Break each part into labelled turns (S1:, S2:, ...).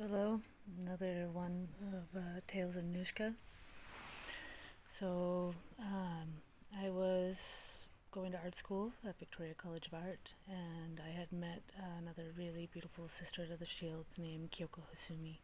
S1: Hello, another one of Tales of Nuzka. So, I was going to art school at Victoria College of Art, and I had met another really beautiful sister to the Shields named Kyoko Hasumi.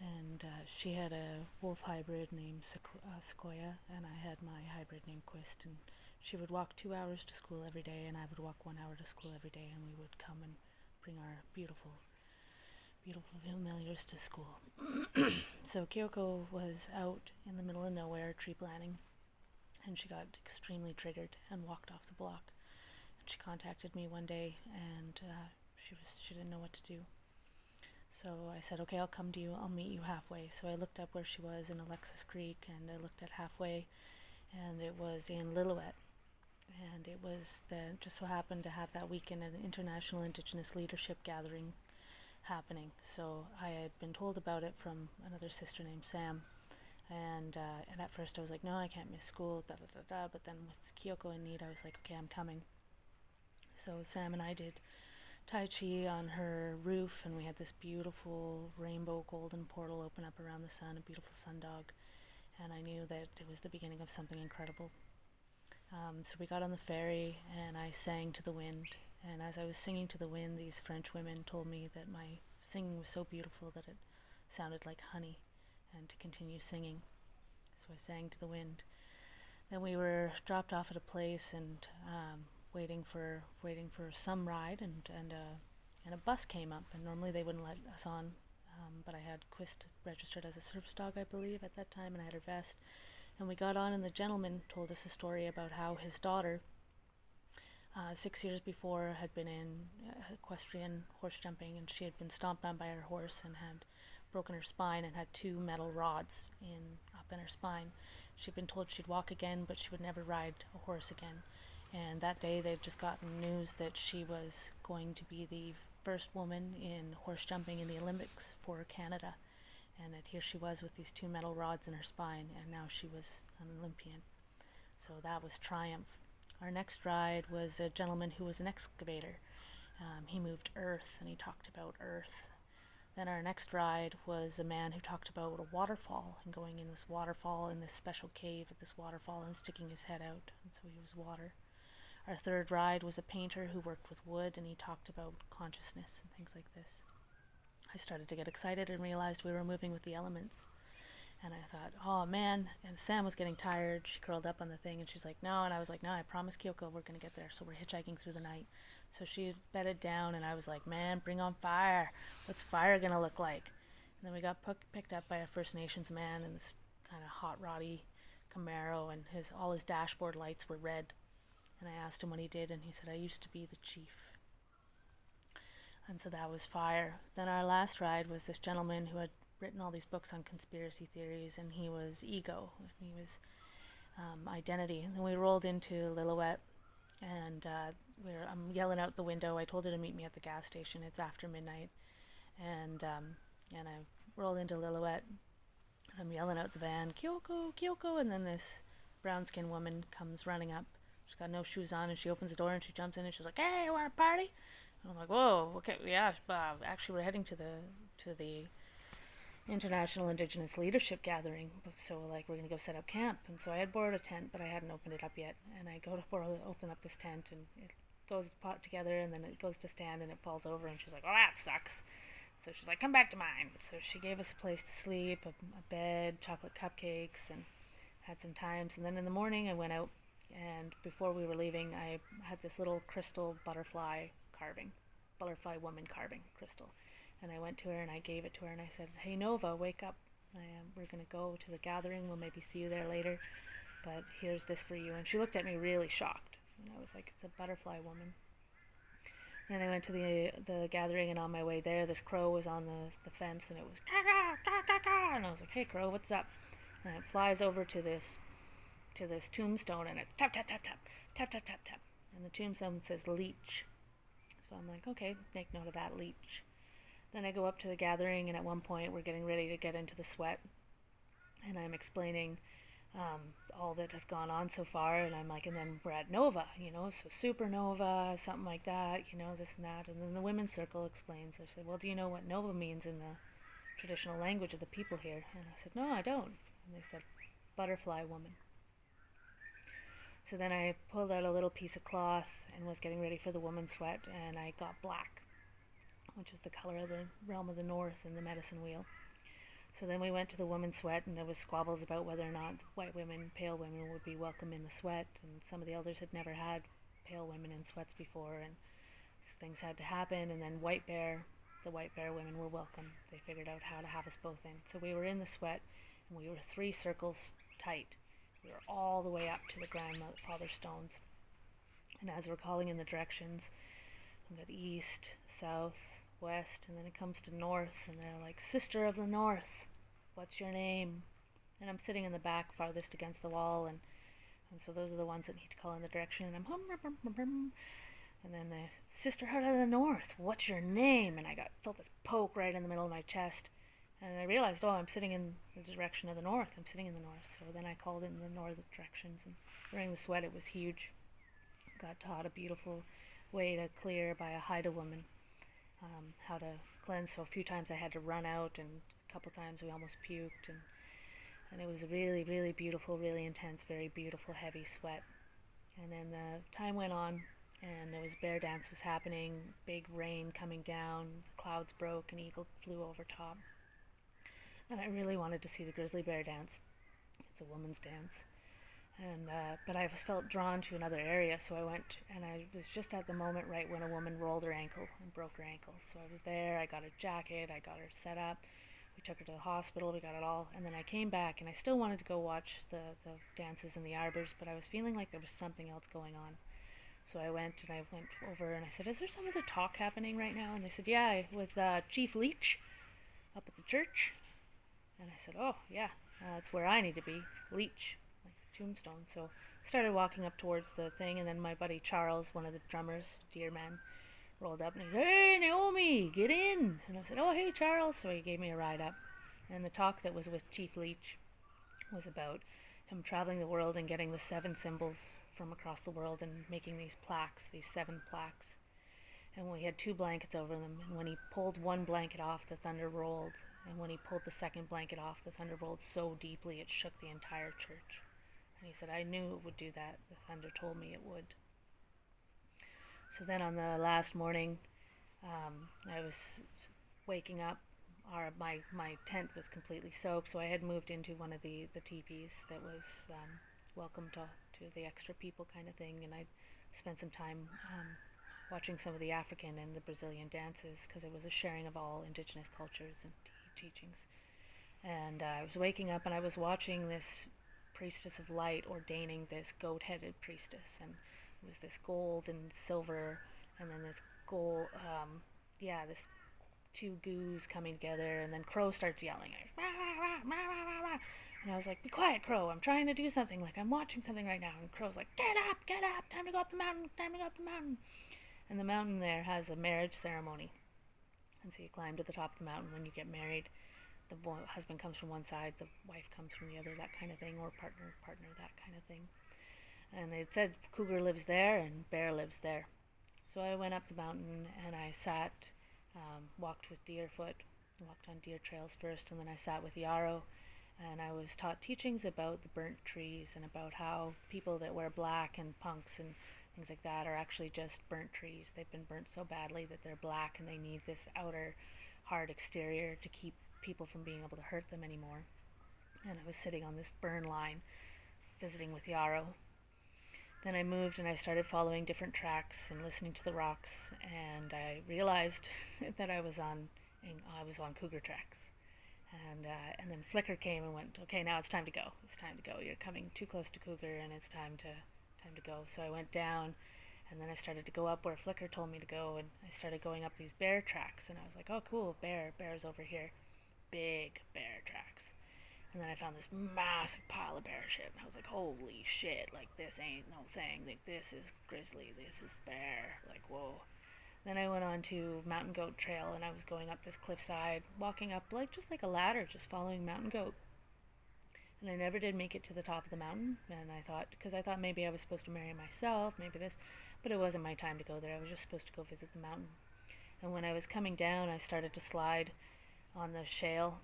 S1: And she had a wolf hybrid named Sequoia, and I had my hybrid named Quist. And she would walk 2 hours to school every day, and I would walk 1 hour to school every day, and we would come and bring our beautiful familiars to school. So Kyoko was out in the middle of nowhere tree planting, and she got extremely triggered and walked off the block. And she contacted me one day, and she didn't know what to do. So I said, okay, I'll come to you. I'll meet you halfway. So I looked up where she was in Alexis Creek, and I looked at halfway, and it was in Lillooet. And it was just so happened to have that weekend an international Indigenous leadership gathering happening. So I had been told about it from another sister named Sam, and at first I was like, no, I can't miss school, da da da da. But then with Kyoko in need, I was like, okay, I'm coming. So Sam and I did Tai Chi on her roof, and we had this beautiful rainbow golden portal open up around the sun, a beautiful sundog, and I knew that it was the beginning of something incredible. So we got on the ferry, and I sang to the wind. And as I was singing to the wind, these French women told me that my singing was so beautiful that it sounded like honey, and to continue singing. So I sang to the wind. Then we were dropped off at a place and waiting for some ride, and a bus came up. And normally they wouldn't let us on, but I had Quist registered as a service dog, I believe, at that time, and I had her vest. And we got on, and the gentleman told us a story about how his daughter, 6 years before, had been in equestrian horse jumping, and she had been stomped on by her horse and had broken her spine and had two metal rods up in her spine. She'd been told she'd walk again, but she would never ride a horse again. And that day they'd just gotten news that she was going to be the first woman in horse jumping in the Olympics for Canada. And that here she was with these two metal rods in her spine, and now she was an Olympian. So that was triumph. Our next ride was a gentleman who was an excavator. He moved earth, and he talked about earth. Then our next ride was a man who talked about a waterfall, and going in this waterfall, in this special cave at this waterfall, and sticking his head out, and so he was water. Our third ride was a painter who worked with wood, and he talked about consciousness and things like this. I started to get excited and realized we were moving with the elements. And I thought, oh man. And Sam was getting tired. She curled up on the thing, and she's like, no. And I was like, no, I promised Kyoko we're going to get there. So we're hitchhiking through the night. So she bedded down, and I was like, man, bring on fire. What's fire going to look like? And then we got picked up by a First Nations man in this kind of hot roddy Camaro, and all his dashboard lights were red. And I asked him what he did, and he said, I used to be the chief. And so that was fire. Then our last ride was this gentleman who had written all these books on conspiracy theories, and he was ego, and he was identity. And then we rolled into Lillooet, and I'm yelling out the window. I told her to meet me at the gas station. It's after midnight, and I rolled into Lillooet, and I'm yelling out the van, Kyoko, Kyoko, and then this brown-skinned woman comes running up. She's got no shoes on, and she opens the door, and she jumps in, and she's like, hey, you want a party? And I'm like, whoa, okay, yeah, actually we're heading to the International Indigenous Leadership Gathering, so like we're gonna go set up camp. And so I had borrowed a tent, but I hadn't opened it up yet. And I go to open up this tent, and it goes pot together, and then it goes to stand, and it falls over. And she's like, "Oh, that sucks." So she's like, "Come back to mine." So she gave us a place to sleep, a bed, chocolate cupcakes, and had some times. And then in the morning, I went out, and before we were leaving, I had this little crystal butterfly woman carving crystal. And I went to her and I gave it to her and I said, hey Nova, wake up. We're going to go to the gathering. We'll maybe see you there later. But here's this for you. And she looked at me really shocked. And I was like, it's a butterfly woman. And I went to the gathering, and on my way there, this crow was on the fence, and it was and I was like, hey crow, what's up? And it flies over to this tombstone, and it's tap, tap, tap, tap, tap, tap, tap, tap. And the tombstone says leech. So I'm like, okay, make note of that, leech. Then I go up to the gathering, and at one point we're getting ready to get into the sweat, and I'm explaining all that has gone on so far, and I'm like, and then we're at Nova, so supernova, something like that, this and that. And then the women's circle explains. They say, well, do you know what Nova means in traditional language of the people here. And I said, no, I don't. And they said, butterfly woman. So then I pulled out a little piece of cloth and was getting ready for the woman's sweat, and I got black, which is the color of the realm of the north in the medicine wheel. So then we went to the woman's sweat, and there was squabbles about whether or not white women, pale women would be welcome in the sweat, and some of the elders had never had pale women in sweats before, and things had to happen. And then the white bear women were welcome. They figured out how to have us both in. So we were in the sweat, and we were 3 circles tight. We were all the way up to the grandfather stones. And as we're calling in the directions, we got east, south, west, and then it comes to north, and they're like, sister of the north, what's your name? And I'm sitting in the back farthest against the wall, and so those are the ones that need to call in the direction, and I'm and then the sisterhood of the north, what's your name? And I felt this poke right in the middle of my chest, and I realized, oh, I'm sitting in the direction of the north. I'm sitting in the north. So then I called in the northern directions, and during the sweat it was huge. Got taught a beautiful way to clear by a Haida woman, how to cleanse. So a few times I had to run out, and a couple times we almost puked, and it was a really, really beautiful, really intense, very beautiful, heavy sweat. And then the time went on, and there was bear dance was happening, big rain coming down, the clouds broke, an eagle flew over top. And I really wanted to see the grizzly bear dance. It's a woman's dance. And but I felt drawn to another area, so I went, and I was just at the moment right when a woman rolled her ankle and broke her ankle. So I was there, I got a jacket, I got her set up, we took her to the hospital, we got it all, and then I came back, and I still wanted to go watch the dances in the arbors, but I was feeling like there was something else going on. So I went over and I said, is there some other talk happening right now? And they said, yeah, with Chief Leach up at the church. And I said, oh, yeah, that's where I need to be, Leach, like the tombstone. So I started walking up towards the thing, and then my buddy Charles, one of the drummers, Deer Man, rolled up and he said, hey, Naomi, get in. And I said, oh, hey, Charles. So he gave me a ride up. And the talk that was with Chief Leach was about him traveling the world and getting the 7 symbols from across the world and making these plaques, these 7 plaques. And we had 2 blankets over them, and when he pulled one blanket off, the thunder rolled. And when he pulled the second blanket off, the thunder rolled so deeply it shook the entire church. And he said, I knew it would do that. The thunder told me it would. So then on the last morning, I was waking up. My tent was completely soaked, so I had moved into one of the teepees that was welcome to the extra people kind of thing, and I spent some time watching some of the African and the Brazilian dances, because it was a sharing of all Indigenous cultures and teachings. And I was waking up and I was watching this priestess of light ordaining this goat-headed priestess, and it was this gold and silver, and then this gold, this 2 goos coming together, and then Crow starts yelling, and I was like, be quiet, Crow, I'm trying to do something, like I'm watching something right now. And Crow's like, get up, time to go up the mountain, And the mountain there has a marriage ceremony, and so you climb to the top of the mountain. When you get married, the husband comes from one side, the wife comes from the other, that kind of thing, or partner, that kind of thing. And they said cougar lives there and bear lives there. So I went up the mountain and I sat, walked with Deerfoot, walked on deer trails first, and then I sat with Yarrow, and I was taught teachings about the burnt trees and about how people that wear black and punks and things like that are actually just burnt trees. They've been burnt so badly that they're black, and they need this outer hard exterior to keep people from being able to hurt them anymore. And I was sitting on this burn line visiting with Yarrow. Then I moved and I started following different tracks and listening to the rocks, and I realized that I was on cougar tracks. And then Flicker came and went, okay, now it's time to go. You're coming too close to cougar, and it's time to go. So I went down, and then I started to go up where Flicker told me to go, and I started going up these bear tracks, and I was like, oh, cool, bear's over here. Big bear tracks. And then I found this massive pile of bear shit, and I was like, holy shit, like, this ain't no thing. Like, this is grizzly, this is bear. Like, whoa. Then I went on to Mountain Goat Trail, and I was going up this cliffside, walking up just like a ladder, just following Mountain Goat. And I never did make it to the top of the mountain, and because I thought maybe I was supposed to marry myself, maybe this, but it wasn't my time to go there. I was just supposed to go visit the mountain. And when I was coming down, I started to slide on the shale,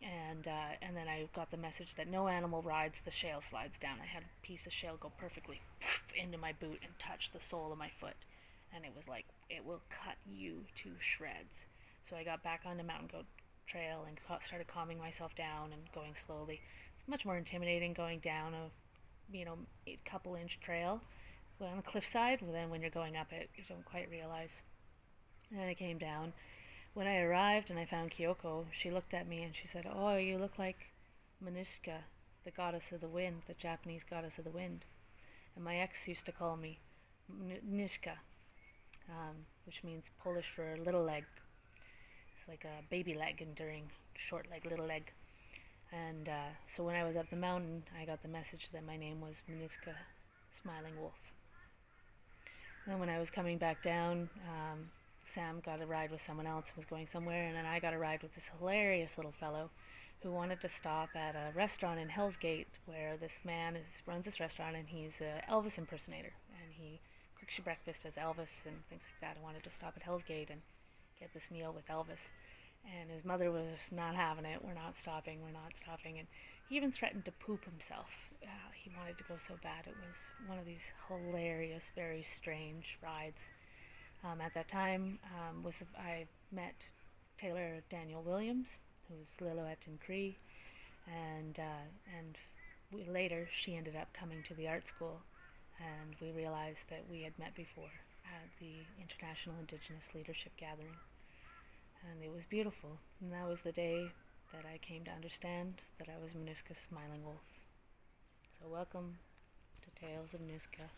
S1: and then I got the message that no animal rides the shale slides down. I had a piece of shale go perfectly into my boot and touch the sole of my foot, and it was like, it will cut you to shreds. So I got back on the mountain goat trail and started calming myself down and going slowly. It's much more intimidating going down a couple inch trail on a cliffside than when you're going up it. You don't quite realize. And then I came down. When I arrived and I found Kyoko, she looked at me and she said, "Oh, you look like Nuzka, the goddess of the wind, the Japanese goddess of the wind." And my ex used to call me Nuzka, which means Polish for little leg. It's like a baby leg, enduring short leg, little leg. And so when I was up the mountain, I got the message that my name was Nuzka, Smiling Wolf. And then when I was coming back down, Sam got a ride with someone else, was going somewhere, and then I got a ride with this hilarious little fellow who wanted to stop at a restaurant in Hell's Gate where this man runs this restaurant, and he's an Elvis impersonator, and he cooks your breakfast as Elvis and things like that. I wanted to stop at Hell's Gate and get this meal with Elvis. And his mother was not having it. We're not stopping. And he even threatened to poop himself. He wanted to go so bad. It was one of these hilarious, very strange rides. At that time, I met Taylor Daniel Williams, who's Lillooet in Cree, and later she ended up coming to the art school, and we realized that we had met before at the International Indigenous Leadership Gathering, and it was beautiful. And that was the day that I came to understand that I was Nuzka's Smiling Wolf. So welcome to Tales of Nuzka.